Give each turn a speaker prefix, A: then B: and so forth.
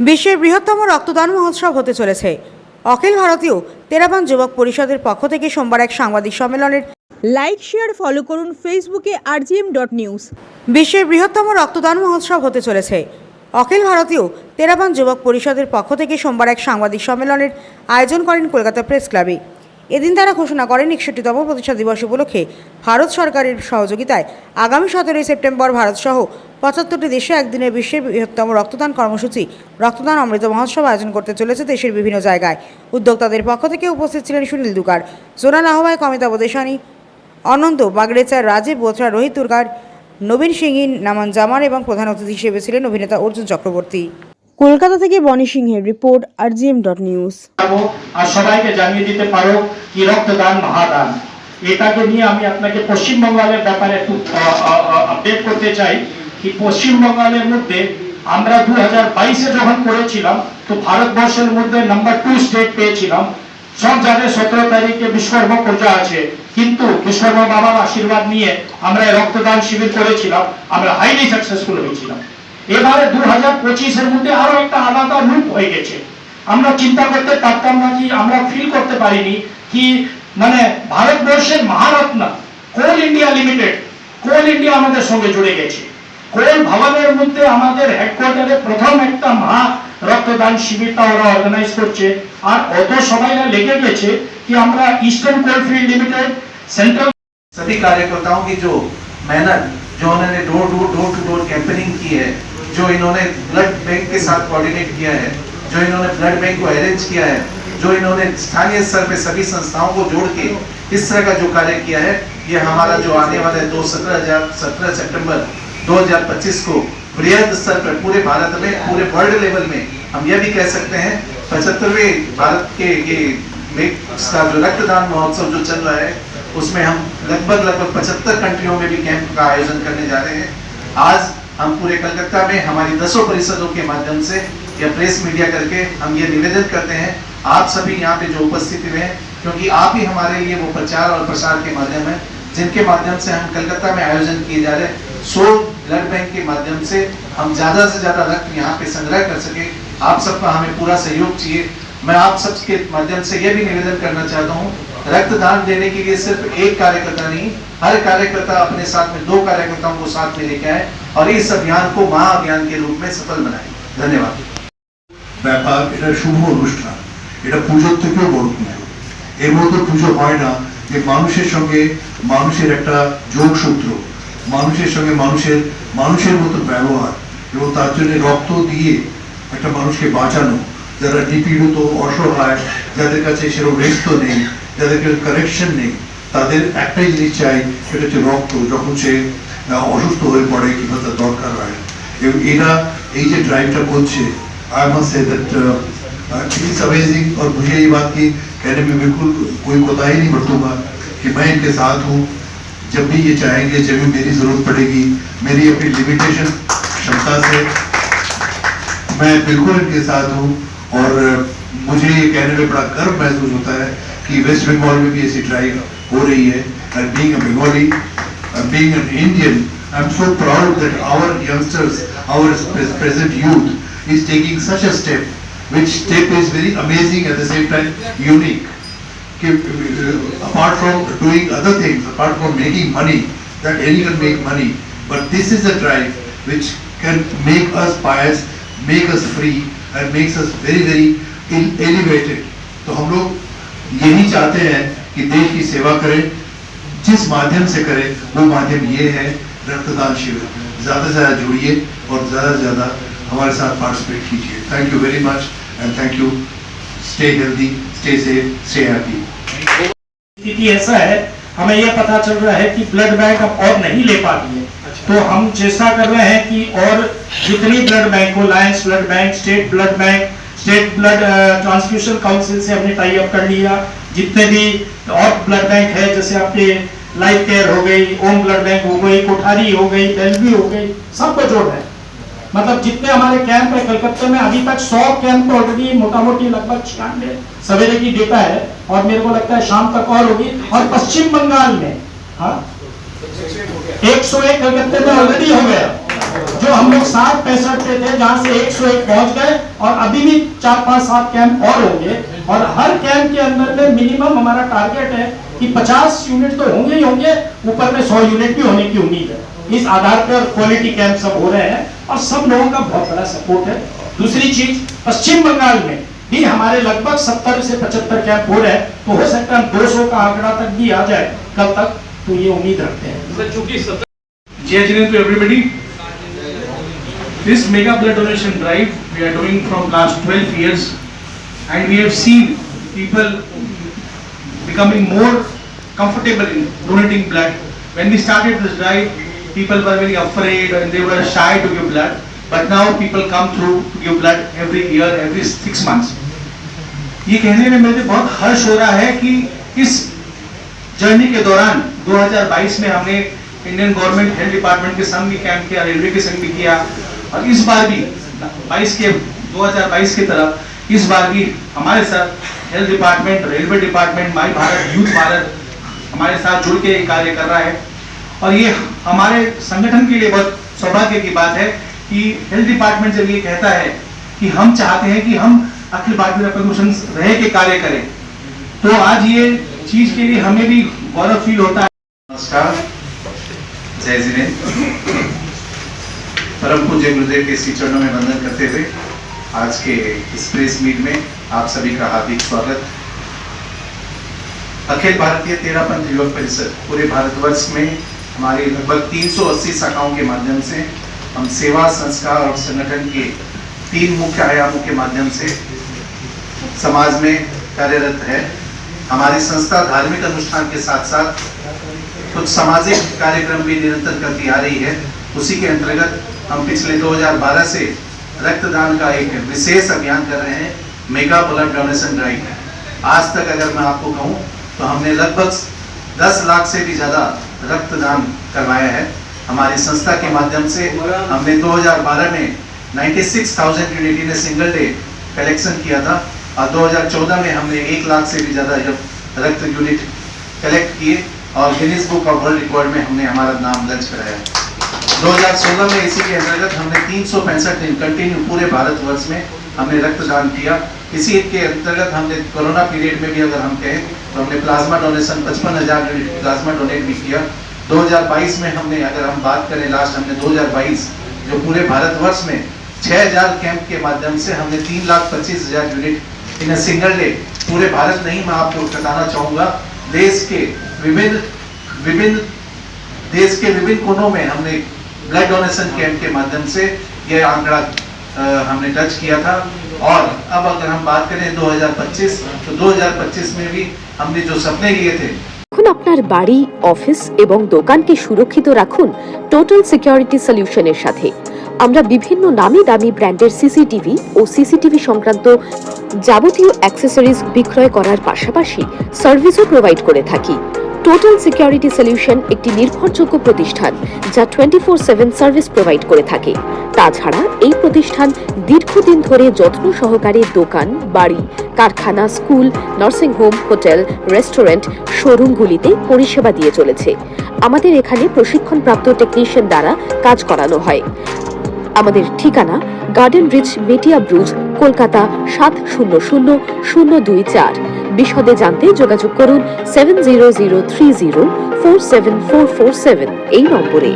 A: বিশ্বের বৃহত্তম রক্তদান মহোৎসব হতে চলেছে। অখিল ভারতীয় তেরাবান যুবক পরিষদের পক্ষ থেকে সোমবার এক সাংবাদিক সম্মেলনের লাইক শেয়ার ফলো করুন ফেসবুকে rgm.news। বিশ্বের বৃহত্তম রক্তদান মহোৎসব হতে চলেছে। অখিল ভারতীয় তেরাবান যুবক পরিষদের পক্ষ থেকে সোমবার এক সাংবাদিক সম্মেলনের আয়োজন করেন কলকাতা প্রেস ক্লাবে। এদিন তারা ঘোষণা করেন 61তম প্রতিষ্ঠা দিবস উপলক্ষে ভারত সরকারের সহযোগিতায় আগামী 17 সেপ্টেম্বর ভারতসহ 75টি দেশে একদিনের বিশ্বের বৃহত্তম রক্তদান কর্মসূচি রক্তদান অমৃত মহোৎসব আয়োজন করতে চলেছে দেশের বিভিন্ন জায়গায়। উদ্যোক্তাদের পক্ষ থেকে উপস্থিত ছিলেন সুনীল দুগার, জোনাল আহ্বায়ক অমিতাভ দেশানী, অনন্ত বাগড়েচার, রাজীব বোথরা, রোহিত দুর্গার, নবীন সিংহী, নামান জামান এবং প্রধান অতিথি হিসেবে ছিলেন অভিনেতা অর্জুন চক্রবর্তী। কলকাতা থেকে বনি সিংহের রিপোর্ট, rgm.news।
B: আর সবাইকে জানিয়ে দিতে পারো কি রক্তদান মহাদান। এটাকে নিয়ে আমি আপনাকে পশ্চিমবঙ্গের ব্যাপারে একটু আপডেট করতে চাই কি পশ্চিমবঙ্গের মধ্যে আমরা 2022-এ যখন করেছিলাম তো ভারতবর্ষের মধ্যে নাম্বার 2 স্টেট পেয়েছিলাম। সব জায়গায় 17 তারিখে বিশ্বকর্মা পূজা আছে, কিন্তু বিশ্বকর্মা বাবার আশীর্বাদ নিয়ে আমরা রক্তদান শিবির করেছিলাম, আমরা হাইলি সাকসেসফুল হয়েছিলাম। এবারে 2025-এর মধ্যে আরো একটা আলাদা রূপ হয়ে গেছে। আমরা চিন্তা করতে পারতাম না কি, আমরা ফিল করতে পারিনি কি মানে ভারতবর্ষের মহারত্ন কোল ইন্ডিয়া লিমিটেড, কোল ইন্ডিয়া আমাদের সঙ্গে জুড়ে গেছে। কোল ভবনের মধ্যে আমাদের হেডকোয়ার্টারে প্রথম একটা মহা রক্তদান শিবিরটা ওরা অর্গানাইজ করছে। আর অত সবাই লেগে গেছে কি আমরা ইস্টার্ন কোলফিল্ড লিমিটেড, सेंट्रल
C: सभी कार्यकर्ताओं की जो मेहनत, जो उन्होंने डोर टू डोर कैंपेनिंग की है, जो इन्होंने ब्लड बैंक के साथ कोऑर्डिनेट किया है, जो इन्होंने ब्लड बैंक को अरेंज किया है, जो इन्होंने स्थानीय स्तर पे सभी संस्थाओं को जोड़ के इस तरह का जो कार्य किया है, ये हमारा जो आने वाले 17 सितंबर 2025 को बृहद स्तर पर पूरे भारत में, पूरे वर्ल्ड लेवल में हम यह भी कह सकते हैं 75वें भारत के ये का जो रक्तदान महोत्सव जो चल रहा है उसमें हम लगभग 75 कंट्रियों में भी कैंप का आयोजन करने जा रहे हैं। आज हम पूरे कलकत्ता में हमारी 10 परिषदों के माध्यम से या प्रेस मीडिया करके हम ये निवेदन करते हैं आप सभी यहाँ पे जो उपस्थित हुए हैं, क्योंकि आप ही हमारे लिए वो प्रचार और प्रसार के माध्यम है जिनके माध्यम से हम कलकत्ता में आयोजन किए जा रहे हैं। 100 ब्लड बैंक के माध्यम से हम ज्यादा से ज्यादा रक्त यहाँ पे संग्रह कर सके। आप सबका हमें पूरा सहयोग चाहिए। मैं आप सबके माध्यम से यह भी निवेदन करना चाहता हूँ, रक्तदान देने के लिए सिर्फ एक कार्यकर्ता नहीं, हर कार्यकर्ता अपने साथ में 2 कार्यकर्ताओं को साथ में लेके आए और इस अभियान को महाअभियान के रूप में सफल बनाए। धन्यवाद।
D: ব্যাপার এটা শুভ অনুষ্ঠান, এটা পুজোর থেকেও বড় পুজো। এর মধ্যে পুজো হয় না যে মানুষের সঙ্গে মানুষের একটা যোগসূত্র, মানুষের সঙ্গে মানুষের মতো ব্যবহার এবং তার জন্য রক্ত দিয়ে একটা মানুষকে বাঁচানো, যারা নিপীড়িত, অসহায়, যাদের কাছে সেরকম রেস্ত নেই, যাদের কাছে কারেকশন নেই, তাদের একটাই জিনিস চাই, সেটা হচ্ছে রক্ত, যখন সে অসুস্থ হয়ে পড়ে কিংবা তার দরকার হয়। এবং এরা এই যে ড্রাইভটা করছে, I must say that it's amazing. और मुझे ये बात की कहने में बिल्कुल कोई कोताही नहीं बरतूंगा कि मैं इनके साथ हूँ। जब भी ये चाहेंगे, जब भी मेरी जरूरत पड़ेगी, मेरी अपनी लिमिटेशन क्षमता से मैं बिल्कुल इनके साथ हूँ। और मुझे ये कहने में बड़ा गर्व महसूस होता है कि वेस्ट बंगाल में भी ऐसी ड्राइव हो रही है। And being a Bengali, being an Indian, I am so proud that our youngsters, our present youth is taking such a step, which step is very amazing, at the same time unique. Apart from doing other things, apart from making money, that anyone make money, but this is a drive which can make us pious, make us free, and makes us very very elevated. तो हम लोग यही चाहते हैं कि देश की सेवा करें, जिस माध्यम से करें वो माध्यम ये है रक्तदान शिविर। ज़्यादा से ज़्यादा जुड़िए और ज़्यादा से ज़्यादा हमारे साथ पार्टिसिपेट कीजिए। Thank you very much and thank you. Stay healthy, stay safe, stay happy.
B: स्थिति ऐसा है, हमें यह पता चल रहा है कि ब्लड बैंक अब और नहीं ले पाती है, तो हम चेष्टा कर रहे हैं कि और जितनी ब्लड बैंक को, Lions blood bank, state blood transfusion council से हमने टाई अप कर लिया। जितने भी और ब्लड बैंक है, जैसे आपके लाइफ केयर हो गई, ओम ब्लड बैंक हो गई, कोठारी हो गई, बेलवी हो गई, सबको जोड़ रहे हैं। मतलब जितने हमारे कैंप है कलकत्ता में, अभी तक 100 कैंप तो ऑलरेडी मोटा मोटी लगभग 96 सवेरे की डेटा है, और मेरे को लगता है शाम तक और होगी। और पश्चिम बंगाल में 101 कलकत्ते में ऑलरेडी हो गया। जो हम लोग 60-65 पे थे, जहां से 101 पहुंच गए, और अभी भी 4-5-7 कैंप और होंगे, और हर कैंप के अंदर में मिनिमम हमारा टारगेट है कि 50 यूनिट तो होंगे ही होंगे, ऊपर में 100 यूनिट भी होने की उम्मीद है। इस आधार पर क्वालिटी कैंप सब हो रहे हैं और सब लोगों का बहुत बड़ा सपोर्ट है। दूसरी चीज, पश्चिम बंगाल में भी हमारे लगभग 70 से 75 कैंप हो रहे हैं, तो हो सकता है 200 का आंकड़ा तक भी आ जाए कल तक, तो ये उम्मीद रखते हैं।
E: Jai Hind to everybody. This mega blood donation drive we are doing from last 12 years, and we have seen people becoming more comfortable in donating blood. When we started this drive, people were very afraid and they were shy to give blood, but now people come through to give blood every year, every 6 months. ये कहने में मुझे बहुत हर्ष हो रहा है कि इस जर्नी के दौरान 2022 में हमने इंडियन गवर्नमेंट हेल्थ डिपार्टमेंट के संग भी कैंप किया, रेलवे के संग भी किया, और इस बार भी 2022 की तरफ इस बार भी हमारे साथ हेल्थ डिपार्टमेंट, रेलवे डिपार्टमेंट, माई भारत, यूथ भारत हमारे साथ जुड़ के कार्य कर रहा है। और ये हमारे संगठन के लिए बहुत सौभाग्य की बात है कि हेल्थ डिपार्टमेंट जब ये कहता है कि हम चाहते हैं कि हम अखिल भारतीय रक्त मिशन रह के कार्य करें, तो आज ये चीज के लिए हमें भी गौरव फील होता है।
C: नमस्कार, जय हिंद। परम पूज्य गुरुदेव के श्री चरणों में वंदन करते हुए आज के इस प्रेस मीट में आप सभी का हार्दिक स्वागत। अखिल भारतीय तेरापंथ युवक परिषद पूरे भारतवर्ष में हमारी लगभग 380 शाखाओं के माध्यम से हम सेवा, संस्कार और संगठन के 3 मुख्य आयामों के माध्यम से समाज में कार्यरत है। हमारी संस्था धार्मिक अनुष्ठान के साथ साथ कुछ सामाजिक कार्यक्रम भी निरंतर करती आ रही है। उसी के अंतर्गत हम पिछले 2012 से रक्तदान का एक विशेष अभियान कर रहे हैं, मेगा ब्लड डोनेशन ड्राइव। आज तक अगर मैं आपको कहूं तो हमने लगभग 10 लाख से भी ज़्यादा रक्तदान करवाया है। हमारी संस्था के माध्यम से हमने 2012 में 96,000 unit in single day collection किया था, और 2014 में हमने 1 लाख से भी ज़्यादा रक्त यूनिट कलेक्ट किए और Guinness book of world record में हमने हमारा नाम दर्ज कराया। 2016 में इसी के अंतर्गत हमने 365 दिन कंटिन्यू पूरे भारतवर्ष में हमने रक्तदान किया। इसी के अंतर्गत हमने कोरोना पीरियड में भी अगर हम कहें तो हमने plasma donation 55,000 unit plasma donate भी किया। 2022 में हमने, अगर हम बात करें लास्ट, हमने 2022 जो पूरे भारतवर्ष में 6,000 कैंप के माध्यम से हमने 3,25,000 यूनिट इन सिंगल डे, पूरे भारत नहीं, मैं आपको बताना चाहूँगा देश के विभिन्न कोनों में हमने ब्लड डोनेशन कैंप के माध्यम से ये आंकड़ा हमने टच किया था। और अब अगर हम बात करें 2025, तो 2025 में भी हमने जो सपने लिए थे।
F: এখন আপনার বাড়ি, অফিস এবং দোকানকে সুরক্ষিত রাখুন টোটাল সিকিউরিটি সলিউশনের সাথে। আমরা বিভিন্ন নামি দামি ব্র্যান্ডের সিসিটিভি ও সিসিটিভি সংক্রান্ত যাবতীয় অ্যাক্সেসরিজ বিক্রয় করার পাশাপাশি সার্ভিসও প্রোভাইড করে থাকি। টোটাল সিকিউরিটি সলিউশন একটি নির্ভরযোগ্য প্রতিষ্ঠান যা 24/7 সার্ভিস প্রোভাইড করে থাকে। তাছাড়া এই প্রতিষ্ঠান দীর্ঘদিন ধরে যত্ন সহকারে দোকান, বাড়ি, কারখানা, school, nursing home, hotel, restaurant, শোরুমগুলিতে পরিষেবা দিয়ে চলেছে। আমাদের এখানে প্রশিক্ষণপ্রাপ্ত টেকনিশিয়ান দ্বারা কাজ করানো হয়। আমাদের ঠিকানা গার্ডেন রিচ, মেটিয়া ব্রুজ, কলকাতা 700024। বিশদে জানতে যোগাযোগ করুন 7003047447 এই নম্বরে।